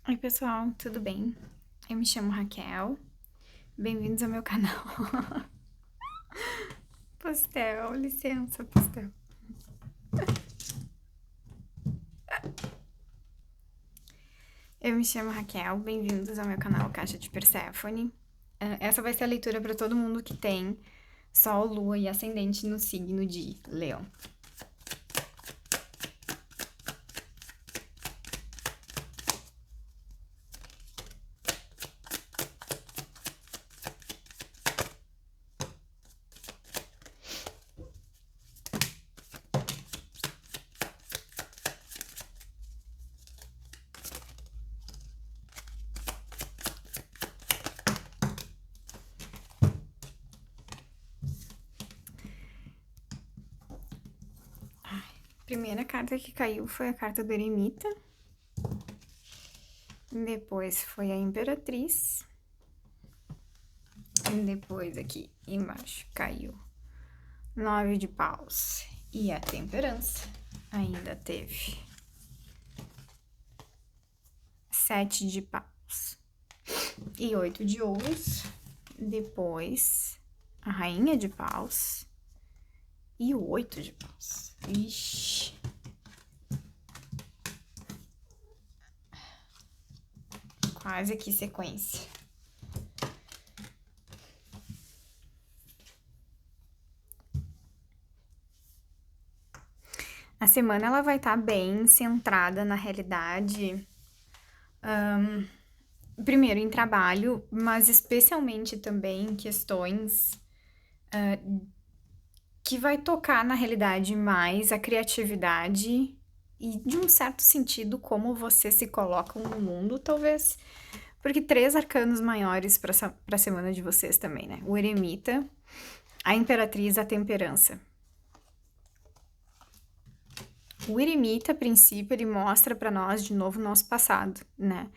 Oi, pessoal, tudo bem? Eu me chamo Raquel. Bem-vindos ao meu canal. Pastel, licença, pastel. Eu me chamo Raquel, bem-vindos ao meu canal Caixa de Perséfone. Essa vai ser a leitura para todo mundo que tem Sol, Lua e Ascendente no signo de Leão. A primeira carta que caiu foi a carta do Eremita. Depois foi a Imperatriz. E depois aqui embaixo caiu 9 de paus e a Temperança. Ainda teve 7 de paus e 8 de ouros. Depois a Rainha de paus e o 8 de paus. Ixi. Quase que sequência. A semana ela vai estar bem centrada na realidade. Primeiro em trabalho, mas especialmente também em questões que vai tocar na realidade mais a criatividade e, de um certo sentido, como você se coloca no mundo, talvez. Porque 3 arcanos maiores para a semana de vocês também, né? O Eremita, a Imperatriz, a Temperança. O Eremita, a princípio, ele mostra para nós de novo o nosso passado, né?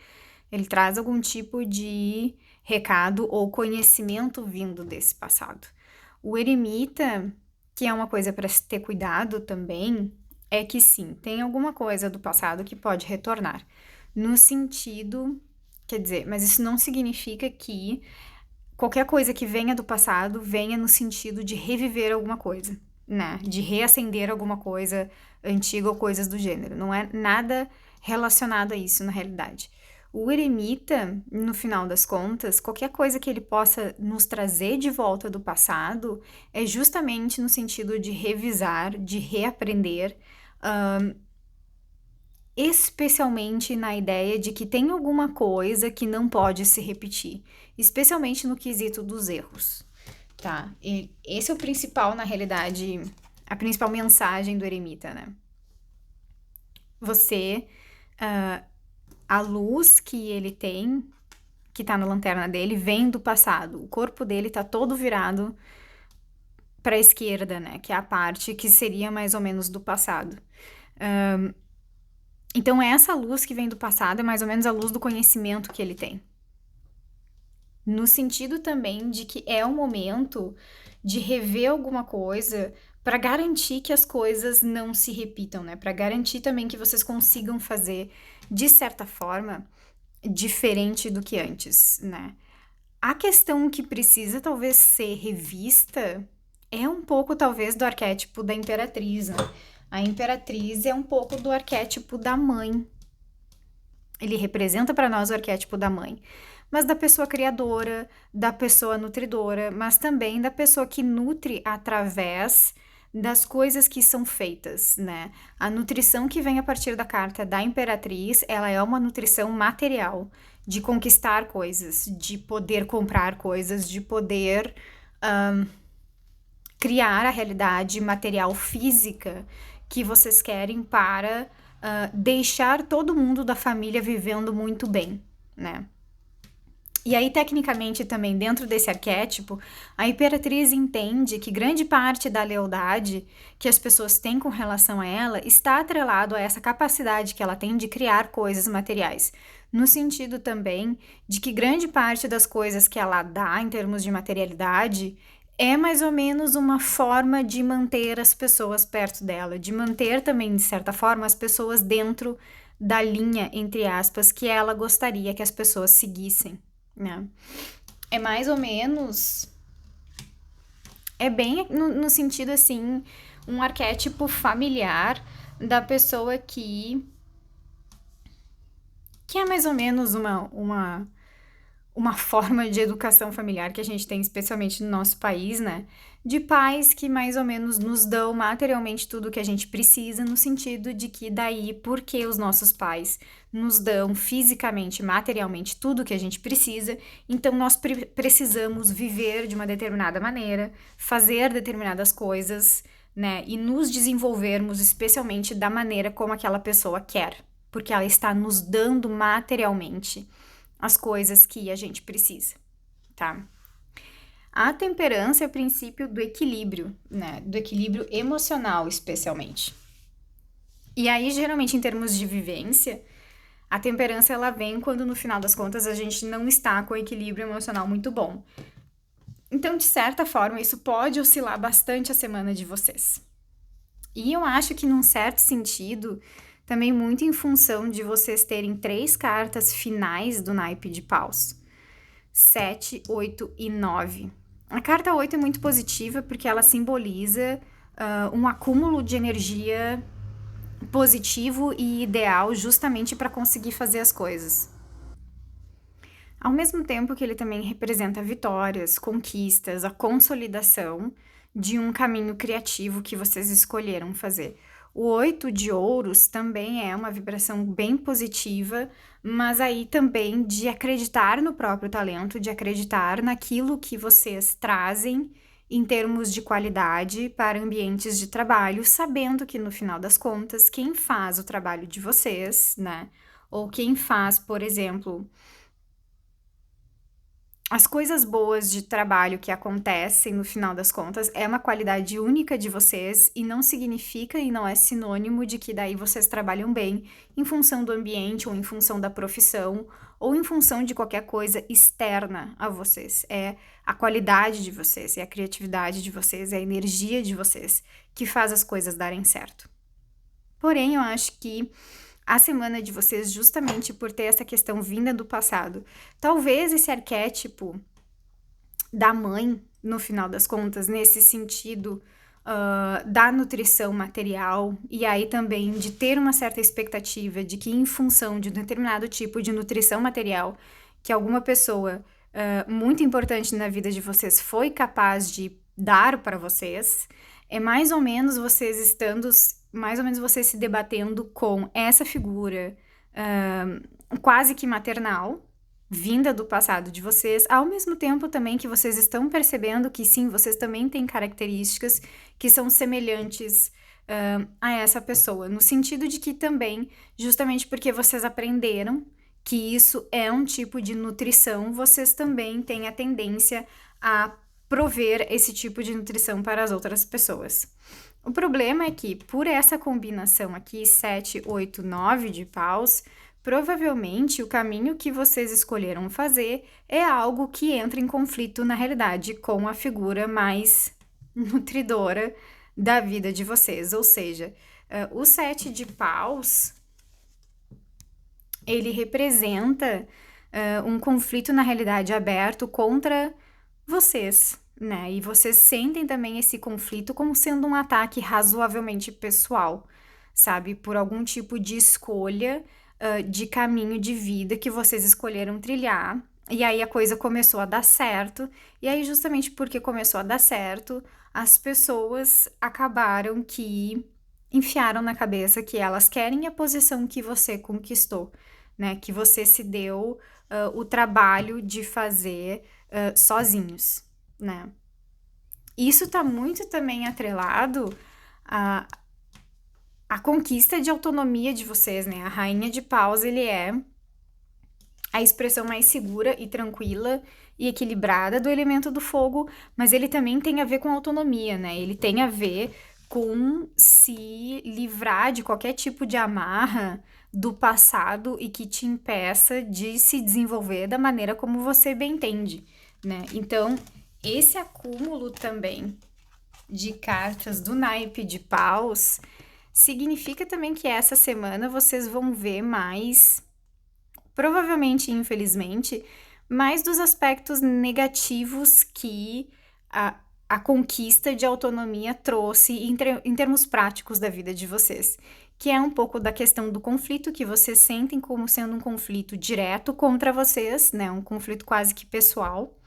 Ele traz algum tipo de recado ou conhecimento vindo desse passado. O Eremita, que é uma coisa para se ter cuidado também, é que sim, tem alguma coisa do passado que pode retornar. No sentido, quer dizer, mas isso não significa que qualquer coisa que venha do passado venha no sentido de reviver alguma coisa, né? De reacender alguma coisa antiga ou coisas do gênero. Não é nada relacionado a isso na realidade. O Eremita, no final das contas, qualquer coisa que ele possa nos trazer de volta do passado é justamente no sentido de revisar, de reaprender, especialmente na ideia de que tem alguma coisa que não pode se repetir, especialmente no quesito dos erros, tá? E esse é o principal, na realidade, a principal mensagem do Eremita, né? Você, a luz que ele tem, que tá na lanterna dele, vem do passado. O corpo dele tá todo virado para a esquerda, né? Que é a parte que seria mais ou menos do passado. Então, essa luz que vem do passado é mais ou menos a luz do conhecimento que ele tem. No sentido também de que é o momento de rever alguma coisa para garantir que as coisas não se repitam, né? Para garantir também que vocês consigam fazer, de certa forma, diferente do que antes, né? A questão que precisa talvez ser revista é um pouco talvez do arquétipo da Imperatriz, né? A Imperatriz é um pouco do arquétipo da mãe. Ele representa para nós o arquétipo da mãe, mas da pessoa criadora, da pessoa nutridora, mas também da pessoa que nutre através das coisas que são feitas, né? A nutrição que vem a partir da carta da Imperatriz, ela é uma nutrição material, de conquistar coisas, de poder comprar coisas, de poder criar a realidade material física que vocês querem para deixar todo mundo da família vivendo muito bem, né? E aí, tecnicamente, também dentro desse arquétipo, a Imperatriz entende que grande parte da lealdade que as pessoas têm com relação a ela está atrelado a essa capacidade que ela tem de criar coisas materiais. No sentido também de que grande parte das coisas que ela dá em termos de materialidade é mais ou menos uma forma de manter as pessoas perto dela, de manter também, de certa forma, as pessoas dentro da linha, entre aspas, que ela gostaria que as pessoas seguissem, né? É mais ou menos... É bem no sentido, assim, um arquétipo familiar da pessoa que é mais ou menos uma forma de educação familiar que a gente tem, especialmente no nosso país, né? De pais que mais ou menos nos dão materialmente tudo o que a gente precisa, no sentido de que daí, porque os nossos pais nos dão fisicamente, materialmente tudo o que a gente precisa, então nós precisamos viver de uma determinada maneira, fazer determinadas coisas, né? E nos desenvolvermos, especialmente da maneira como aquela pessoa quer, porque ela está nos dando materialmente as coisas que a gente precisa, tá? A temperança é o princípio do equilíbrio, né? Do equilíbrio emocional, especialmente. E aí, geralmente, em termos de vivência, a temperança ela vem quando, no final das contas, a gente não está com o equilíbrio emocional muito bom. Então, de certa forma, isso pode oscilar bastante a semana de vocês. E eu acho que, num certo sentido, também muito em função de vocês terem 3 cartas finais do naipe de paus: 7, 8 e 9. A carta 8 é muito positiva porque ela simboliza um acúmulo de energia positivo e ideal justamente para conseguir fazer as coisas. Ao mesmo tempo que ele também representa vitórias, conquistas, a consolidação de um caminho criativo que vocês escolheram fazer. O 8 de ouros também é uma vibração bem positiva, mas aí também de acreditar no próprio talento, de acreditar naquilo que vocês trazem em termos de qualidade para ambientes de trabalho, sabendo que no final das contas, quem faz o trabalho de vocês, né? Ou quem faz, por exemplo, as coisas boas de trabalho que acontecem no final das contas é uma qualidade única de vocês e não significa e não é sinônimo de que daí vocês trabalham bem em função do ambiente ou em função da profissão ou em função de qualquer coisa externa a vocês. É a qualidade de vocês, é a criatividade de vocês, é a energia de vocês que faz as coisas darem certo. Porém, eu acho que a semana de vocês, justamente por ter essa questão vinda do passado, talvez esse arquétipo da mãe, no final das contas, nesse sentido da nutrição material, e aí também de ter uma certa expectativa de que, em função de um determinado tipo de nutrição material, que alguma pessoa muito importante na vida de vocês foi capaz de dar para vocês, é mais ou menos vocês estando, mais ou menos vocês se debatendo com essa figura quase que maternal, vinda do passado de vocês, ao mesmo tempo também que vocês estão percebendo que sim, vocês também têm características que são semelhantes a essa pessoa, no sentido de que também, justamente porque vocês aprenderam que isso é um tipo de nutrição, vocês também têm a tendência a prover esse tipo de nutrição para as outras pessoas. O problema é que, por essa combinação aqui, 7, 8, 9 de paus, provavelmente o caminho que vocês escolheram fazer é algo que entra em conflito, na realidade, com a figura mais nutridora da vida de vocês. Ou seja, o 7 de paus, ele representa um conflito, na realidade, aberto contra vocês, né? E vocês sentem também esse conflito como sendo um ataque razoavelmente pessoal, sabe? Por algum tipo de escolha de caminho de vida que vocês escolheram trilhar. E aí a coisa começou a dar certo. E aí, justamente porque começou a dar certo, as pessoas acabaram que enfiaram na cabeça que elas querem a posição que você conquistou, né? Que você se deu o trabalho de fazer sozinhos, né? Isso tá muito também atrelado à conquista de autonomia de vocês, né? A rainha de paus, ele é a expressão mais segura e tranquila e equilibrada do elemento do fogo, mas ele também tem a ver com autonomia, né? Ele tem a ver com se livrar de qualquer tipo de amarra do passado e que te impeça de se desenvolver da maneira como você bem entende, né? Então, esse acúmulo também de cartas do naipe de paus significa também que essa semana vocês vão ver mais, provavelmente, infelizmente, mais dos aspectos negativos que a conquista de autonomia trouxe em termos práticos da vida de vocês. Que é um pouco da questão do conflito, que vocês sentem como sendo um conflito direto contra vocês, né? Um conflito quase que pessoal.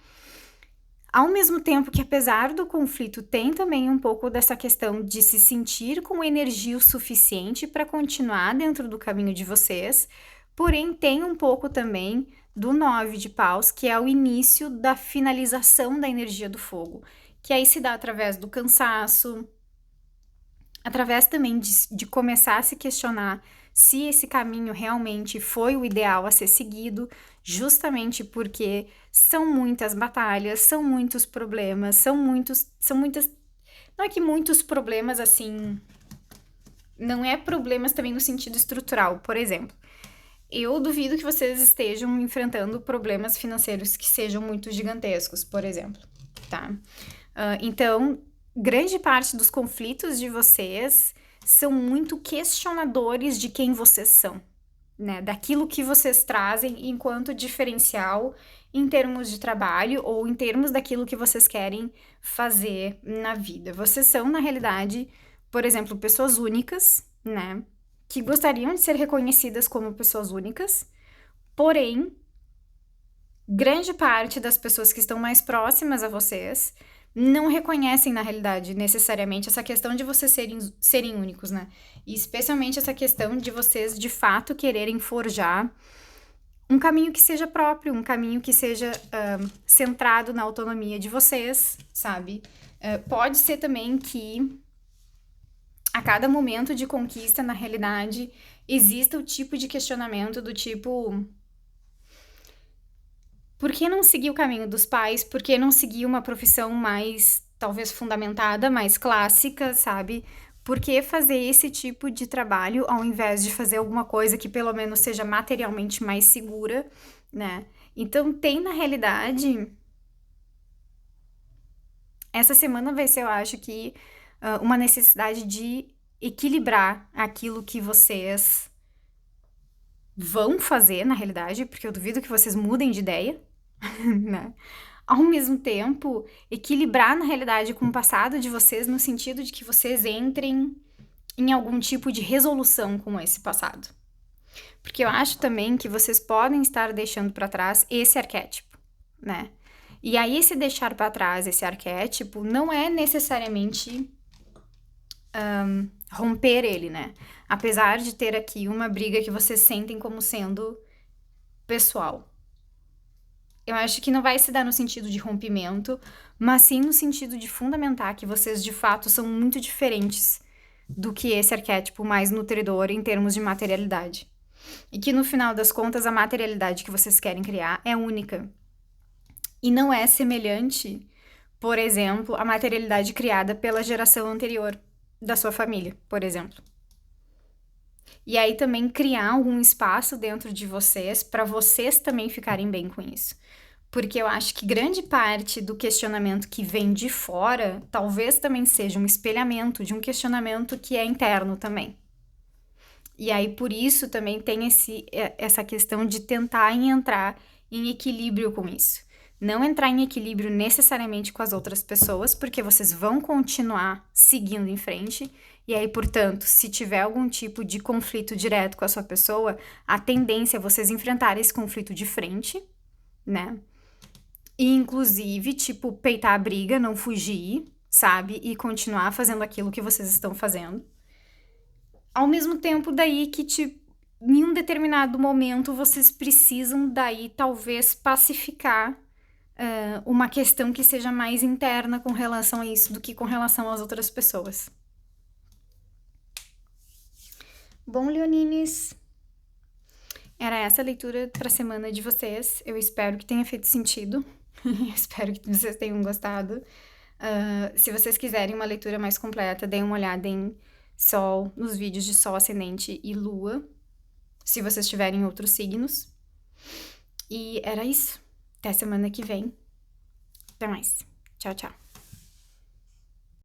Ao mesmo tempo que, apesar do conflito, tem também um pouco dessa questão de se sentir com energia o suficiente para continuar dentro do caminho de vocês, porém tem um pouco também do 9 de paus, que é o início da finalização da energia do fogo, que aí se dá através do cansaço, através também de começar a se questionar se esse caminho realmente foi o ideal a ser seguido, justamente porque são muitas batalhas, são muitos problemas, são muitas. Não é que muitos problemas assim. Não é problemas também no sentido estrutural, por exemplo. Eu duvido que vocês estejam enfrentando problemas financeiros que sejam muito gigantescos, por exemplo, tá? Então, grande parte dos conflitos de vocês são muito questionadores de quem vocês são, né? Daquilo que vocês trazem enquanto diferencial em termos de trabalho ou em termos daquilo que vocês querem fazer na vida. Vocês são, na realidade, por exemplo, pessoas únicas, né? Que gostariam de ser reconhecidas como pessoas únicas, porém, grande parte das pessoas que estão mais próximas a vocês não reconhecem, na realidade, necessariamente essa questão de vocês serem únicos, né? E especialmente essa questão de vocês, de fato, quererem forjar um caminho que seja próprio, um caminho que seja centrado na autonomia de vocês, sabe? Pode ser também que a cada momento de conquista, na realidade, exista o tipo de questionamento do tipo: por que não seguir o caminho dos pais? Por que não seguir uma profissão mais, talvez, fundamentada, mais clássica, sabe? Por que fazer esse tipo de trabalho ao invés de fazer alguma coisa que pelo menos seja materialmente mais segura, né? Então, tem na realidade. Essa semana vai ser, eu acho que, uma necessidade de equilibrar aquilo que vocês vão fazer, na realidade, porque eu duvido que vocês mudem de ideia, né? Ao mesmo tempo, equilibrar na realidade com o passado de vocês, no sentido de que vocês entrem em algum tipo de resolução com esse passado. Porque eu acho também que vocês podem estar deixando para trás esse arquétipo, né? E aí, esse deixar para trás esse arquétipo não é necessariamente romper ele, né? Apesar de ter aqui uma briga que vocês sentem como sendo pessoal. Eu acho que não vai se dar no sentido de rompimento, mas sim no sentido de fundamentar que vocês de fato são muito diferentes do que esse arquétipo mais nutridor em termos de materialidade. E que no final das contas a materialidade que vocês querem criar é única. E não é semelhante, por exemplo, à materialidade criada pela geração anterior da sua família, por exemplo. E aí também criar algum espaço dentro de vocês para vocês também ficarem bem com isso. Porque eu acho que grande parte do questionamento que vem de fora talvez também seja um espelhamento de um questionamento que é interno também. E aí por isso também tem essa questão de tentar entrar em equilíbrio com isso. Não entrar em equilíbrio necessariamente com as outras pessoas, porque vocês vão continuar seguindo em frente. E aí, portanto, se tiver algum tipo de conflito direto com a sua pessoa, a tendência é vocês enfrentarem esse conflito de frente, né? E, inclusive, tipo, peitar a briga, não fugir, sabe? E continuar fazendo aquilo que vocês estão fazendo. Ao mesmo tempo, daí que, tipo, em um determinado momento, vocês precisam, daí, talvez, pacificar uma questão que seja mais interna com relação a isso do que com relação às outras pessoas. Bom, leonines, era essa a leitura para a semana de vocês. Eu espero que tenha feito sentido. Eu espero que vocês tenham gostado. Se vocês quiserem uma leitura mais completa, deem uma olhada em Sol, nos vídeos de Sol, Ascendente e Lua, se vocês tiverem outros signos. E era isso. Até semana que vem. Até mais. Tchau, tchau.